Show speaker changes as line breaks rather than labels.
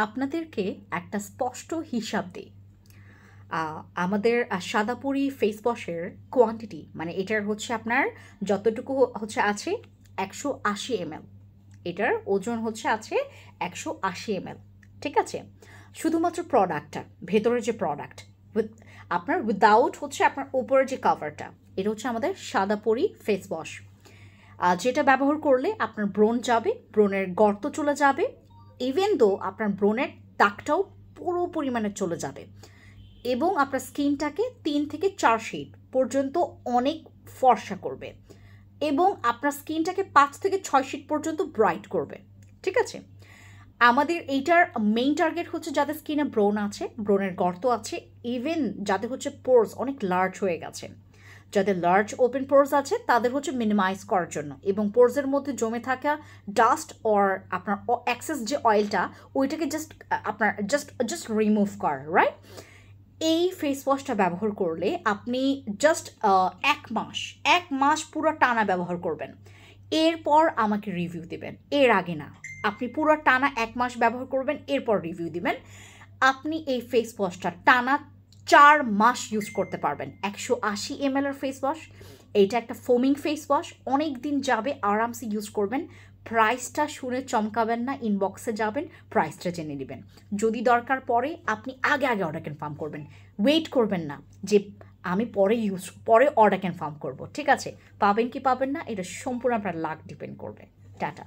আপনাদেরকে একটা স্পষ্ট হিসাব দিই। আমাদের সাদাপুরি ফেস ওয়াশের কোয়ান্টিটি মানে এটার হচ্ছে আপনার যতটুকু হচ্ছে আছে 180 ml, এটার ওজন হচ্ছে আছে 180 ml, ঠিক আছে? শুধুমাত্র প্রোডাক্টটা, ভেতরের যে প্রোডাক্ট আপনার উইদাউট হচ্ছে আপনার উপরের যে কাভারটা, এটা হচ্ছে আমাদের সাদাপুরি ফেস ওয়াশ, যেটা ব্যবহার করলে আপনার ব্রণ যাবে, ব্রণের গর্ত চলে যাবে, ইভেন দো আপনার ব্রণের দাগটাও পুরো পরিমাণে চলে যাবে এবং আপনার স্কিনটাকে 3 থেকে 4 শেড পর্যন্ত অনেক ফর্সা করবে এবং আপনার স্কিনটাকে 5 থেকে 6 শেড পর্যন্ত ব্রাইট করবে, ঠিক আছে? আমাদের এইটার মেইন টার্গেট হচ্ছে যাদের স্কিনে ব্রণ আছে, ব্রণের গর্ত আছে, ইভেন যাদের হচ্ছে পোরস অনেক লার্জ হয়ে গেছে, যাদের লার্জ ওপেন পোরস আছে তাদের হচ্ছে মিনিমাইজ করার জন্য এবং পোরসের মধ্যে জমে থাকা ডাস্ট অর আপনার এক্সেস যে অয়েলটা ওইটাকে আপনার জাস্ট রিমুভ কর, রাইট? এই ফেস ওয়াশটা ব্যবহার করলে আপনি জাস্ট 1 মাস পুরো টানা ব্যবহার করবেন, এরপর আমাকে রিভিউ দেবেন, এর আগে না। আপনি পুরো টানা 1 মাস ব্যবহার করবেন, এরপর রিভিউ দিবেন। আপনি এই ফেস ওয়াশটা টানা 4 মাস ইউজ করতে পারবেন। 180 ml এর ফেস ওয়াশ, এইটা একটা ফোমিং ফেস ওয়াশ, অনেক দিন যাবে, আরামসে ইউজ করবেন। প্রাইসটা শুনে চমকাবেন না, ইনবক্সে যাবেন, প্রাইসটা জেনে নেবেন। যদি দরকার পড়ে আপনি আগে অর্ডার কনফার্ম করবেন, ওয়েট করবেন না যে আমি পরে অর্ডার কনফার্ম করব, ঠিক আছে? পাবেন কি পাবেন না এটা সম্পূর্ণ আপনার লাক ডিপেন্ড করবে। টাটা।